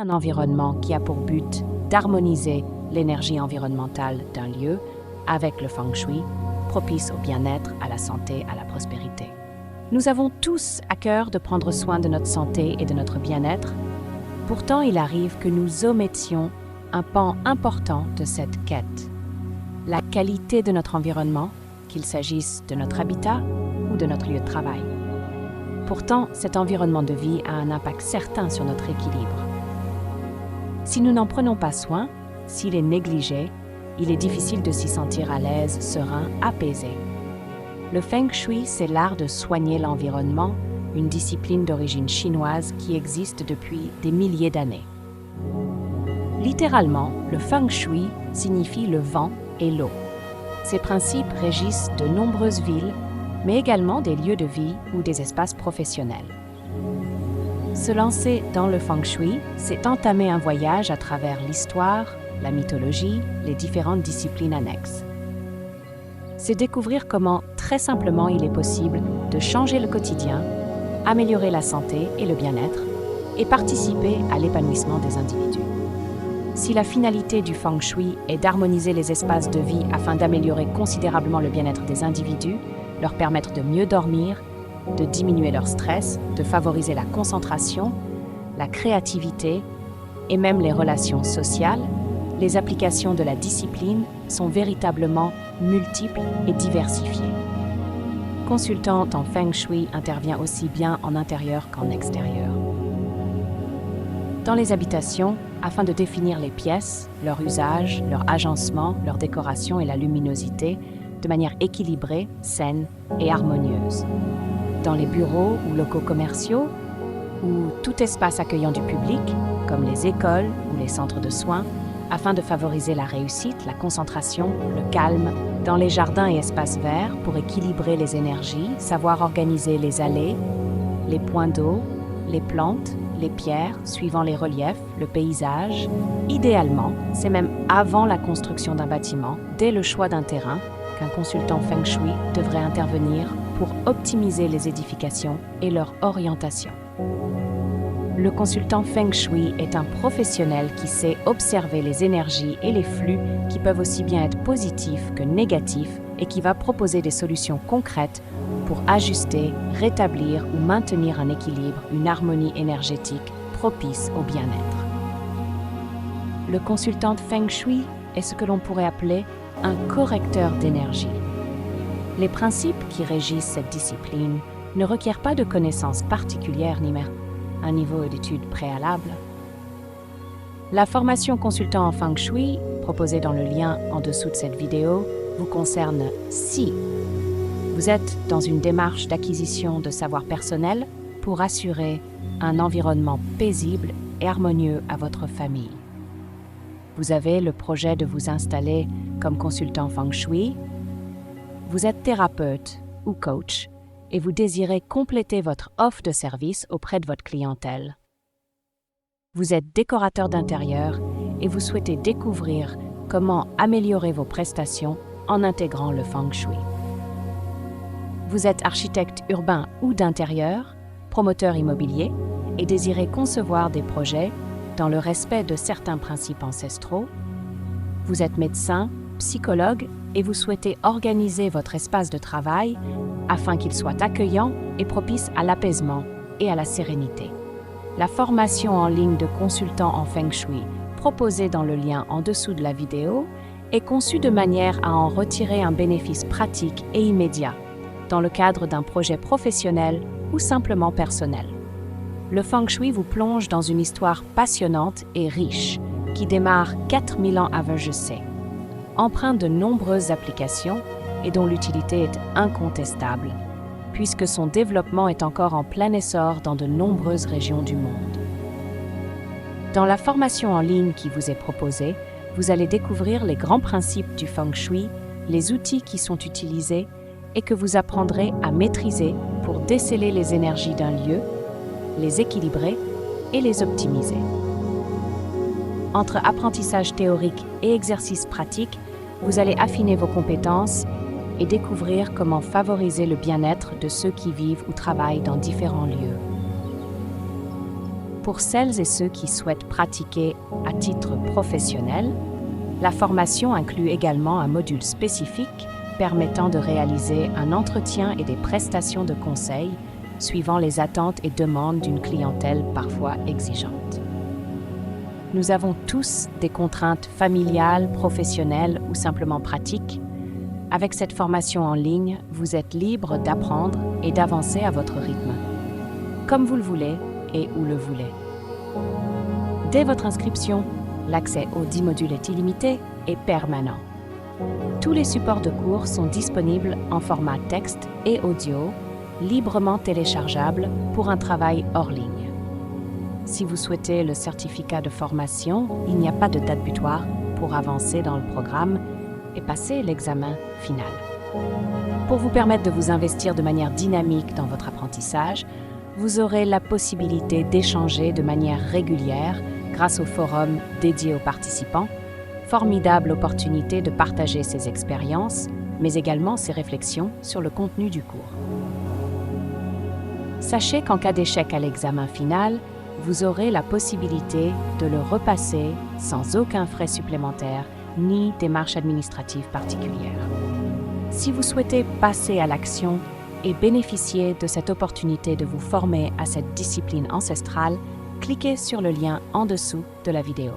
un environnement qui a pour but d'harmoniser l'énergie environnementale d'un lieu avec le feng shui, propice au bien-être, à la santé, à la prospérité. Nous avons tous à cœur de prendre soin de notre santé et de notre bien-être. Pourtant, il arrive que nous omettions un pan important de cette quête. La qualité de notre environnement, qu'il s'agisse de notre habitat ou de notre lieu de travail. Pourtant, cet environnement de vie a un impact certain sur notre équilibre. Si nous n'en prenons pas soin, s'il est négligé, il est difficile de s'y sentir à l'aise, serein, apaisé. Le Feng Shui, c'est l'art de soigner l'environnement, une discipline d'origine chinoise qui existe depuis des milliers d'années. Littéralement, le Feng Shui signifie le vent et l'eau. Ces principes régissent de nombreuses villes, mais également des lieux de vie ou des espaces professionnels. Se lancer dans le Feng Shui, c'est entamer un voyage à travers l'histoire, la mythologie, les différentes disciplines annexes. C'est découvrir comment, très simplement, il est possible de changer le quotidien, améliorer la santé et le bien-être, et participer à l'épanouissement des individus. Si la finalité du Feng Shui est d'harmoniser les espaces de vie afin d'améliorer considérablement le bien-être des individus, leur permettre de mieux dormir, de diminuer leur stress, de favoriser la concentration, la créativité et même les relations sociales, les applications de la discipline sont véritablement multiples et diversifiées. Consultante en Feng Shui intervient aussi bien en intérieur qu'en extérieur. Dans les habitations, afin de définir les pièces, leur usage, leur agencement, leur décoration et la luminosité de manière équilibrée, saine et harmonieuse. Dans les bureaux ou locaux commerciaux, ou tout espace accueillant du public, comme les écoles ou les centres de soins, afin de favoriser la réussite, la concentration, le calme, dans les jardins et espaces verts pour équilibrer les énergies, savoir organiser les allées, les points d'eau, les plantes, les pierres, suivant les reliefs, le paysage. Idéalement, c'est même avant la construction d'un bâtiment, dès le choix d'un terrain, qu'un consultant Feng Shui devrait intervenir pour optimiser les édifications et leur orientation. Le consultant Feng Shui est un professionnel qui sait observer les énergies et les flux qui peuvent aussi bien être positifs que négatifs et qui va proposer des solutions concrètes pour ajuster, rétablir ou maintenir un équilibre, une harmonie énergétique propice au bien-être. Le consultant Feng Shui est ce que l'on pourrait appeler un correcteur d'énergie. Les principes qui régissent cette discipline ne requièrent pas de connaissances particulières ni même un niveau d'études préalable. La formation consultant en Feng Shui, proposée dans le lien en dessous de cette vidéo, vous concerne si vous êtes dans une démarche d'acquisition de savoir personnel pour assurer un environnement paisible et harmonieux à votre famille. Vous avez le projet de vous installer comme consultant Feng Shui. Vous êtes thérapeute ou coach et vous désirez compléter votre offre de service auprès de votre clientèle. Vous êtes décorateur d'intérieur et vous souhaitez découvrir comment améliorer vos prestations en intégrant le Feng Shui. Vous êtes architecte urbain ou d'intérieur, promoteur immobilier et désirez concevoir des projets dans le respect de certains principes ancestraux. Vous êtes médecin, psychologue et vous souhaitez organiser votre espace de travail afin qu'il soit accueillant et propice à l'apaisement et à la sérénité. La formation en ligne de consultant en Feng Shui, proposée dans le lien en dessous de la vidéo, est conçue de manière à en retirer un bénéfice pratique et immédiat, dans le cadre d'un projet professionnel ou simplement personnel. Le Feng Shui vous plonge dans une histoire passionnante et riche, qui démarre 4000 ans avant Jésus, empreinte de nombreuses applications et dont l'utilité est incontestable, puisque son développement est encore en plein essor dans de nombreuses régions du monde. Dans la formation en ligne qui vous est proposée, vous allez découvrir les grands principes du Feng Shui, les outils qui sont utilisés et que vous apprendrez à maîtriser pour déceler les énergies d'un lieu, les équilibrer et les optimiser. Entre apprentissage théorique et exercice pratique, vous allez affiner vos compétences et découvrir comment favoriser le bien-être de ceux qui vivent ou travaillent dans différents lieux. Pour celles et ceux qui souhaitent pratiquer à titre professionnel, la formation inclut également un module spécifique permettant de réaliser un entretien et des prestations de conseil suivant les attentes et demandes d'une clientèle parfois exigeante. Nous avons tous des contraintes familiales, professionnelles ou simplement pratiques. Avec cette formation en ligne, vous êtes libre d'apprendre et d'avancer à votre rythme, comme vous le voulez et où le voulez. Dès votre inscription, l'accès aux 10 modules est illimité et permanent. Tous les supports de cours sont disponibles en format texte et audio, librement téléchargeables pour un travail hors ligne. Si vous souhaitez le certificat de formation, il n'y a pas de date butoir pour avancer dans le programme et passer l'examen final. Pour vous permettre de vous investir de manière dynamique dans votre apprentissage, vous aurez la possibilité d'échanger de manière régulière grâce au forum dédié aux participants, formidable opportunité de partager ses expériences, mais également ses réflexions sur le contenu du cours. Sachez qu'en cas d'échec à l'examen final, vous aurez la possibilité de le repasser sans aucun frais supplémentaire ni démarche administrative particulière. Si vous souhaitez passer à l'action et bénéficier de cette opportunité de vous former à cette discipline ancestrale, cliquez sur le lien en dessous de la vidéo.